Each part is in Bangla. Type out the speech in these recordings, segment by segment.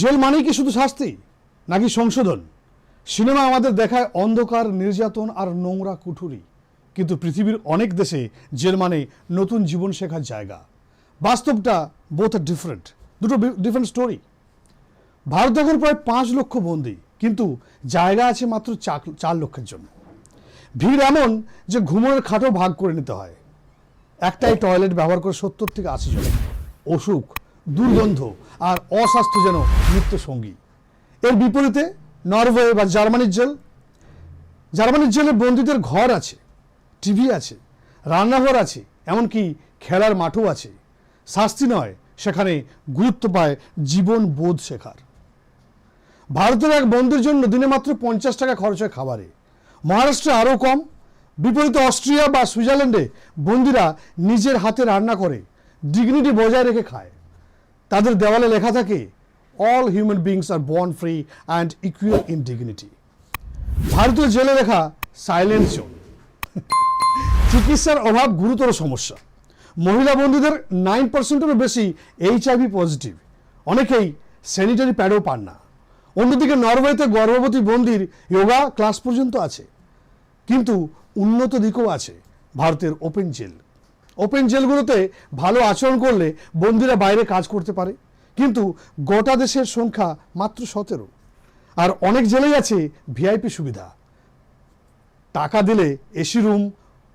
জেল মানেই কি শুধু শাস্তি নাকি সংশোধন? সিনেমা আমাদের দেখায় অন্ধকার, নির্যাতন আর নোংরা কুঠুরি, কিন্তু পৃথিবীর অনেক দেশে জেল মানে নতুন জীবন শেখার জায়গা। বাস্তবটা বোথ আর ডিফারেন্ট, দুটো ডিফারেন্ট স্টোরি। ভারত এখন প্রায় 5 লক্ষ বন্দী, কিন্তু জায়গা আছে মাত্র 4 লক্ষের জন্য। ভিড় এমন যে ঘুমোনোর খাটও ভাগ করে নিতে হয়। একটাই টয়লেট ব্যবহার করে 70 থেকে 80 জন। অসুখ, দুর্গন্ধ আর অস্বাস্থ্য যেন নিত্য সঙ্গী। এর বিপরীতে নরওয়ে বা জার্মানির জেলে বন্দীদের ঘর আছে, টিভি আছে, রান্নাঘর আছে, এমনকি খেলার মাঠও আছে। শাস্তি নয়, সেখানে গুরুত্ব পায় জীবন বোধ শেখার। ভারতের এক বন্দীর জন্য দিনে মাত্র 50 টাকা খরচ হয় খাবারে। মহারাষ্ট্রে আরও কম। বিপরীতে অস্ট্রিয়া বা সুইজারল্যান্ডে বন্দীরা নিজের হাতে রান্না করে ডিগনিটি বজায় রেখে খায়। তাদের দেওয়ালে লেখা থাকে, all human beings are born free and equal in dignity. ভারতীয় জেলে লেখা সাইলেন্ট জোন। চিকিৎসার অভাব গুরুতর সমস্যা। মহিলা বন্দীদের 9%-এরও বেশি HIV পজিটিভ। অনেকেই স্যানিটারি প্যাডও পান না। অন্যদিকে নরওয়েতে গর্ভবতী বন্দীর যোগা ক্লাস পর্যন্ত আছে। কিন্তু উন্নত দিকও আছে ভারতের ওপেন জেলগুলোতে ভালো আচরণ করলে বন্দীরা বাইরে কাজ করতে পারে, কিন্তু গোটা দেশের সংখ্যা মাত্র 17। আর অনেক জেলেই আছে ভিআইপি সুবিধা। টাকা দিলে AC room,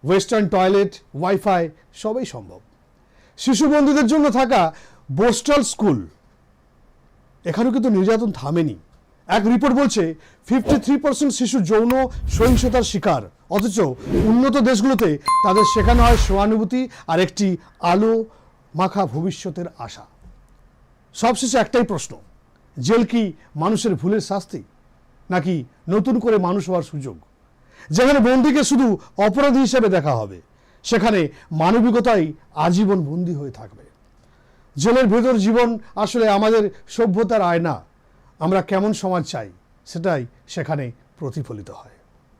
western toilet, wifi সবই সম্ভব। শিশু বন্দীদের জন্য থাকা বোস্টাল স্কুল, এখানেও কিন্তু নির্যাতন থামেনি। এক রিপোর্ট বলছে 53% শিশু যৌন সহিংসতার শিকার, অথচ উন্নত দেশগুলোতে তাদের শেখানো হয় সহানুভূতি আর একটি আলো মাখা ভবিষ্যতের আশা। সবশেষে একটাই প্রশ্ন, জেল কি মানুষের ভুলের শাস্তি নাকি নতুন করে মানুষ হওয়ার সুযোগ? যেখানে বন্দীকে শুধু অপরাধী হিসেবে দেখা হবে, সেখানে মানবিকতাই আজীবন বন্দী হয়ে থাকবে। জেলের ভেতর জীবন আসলে আমাদের সভ্যতার আয়না। আমরা কেমন সমাজ চাই সেটাই সেখানে প্রতিফলিত হয়।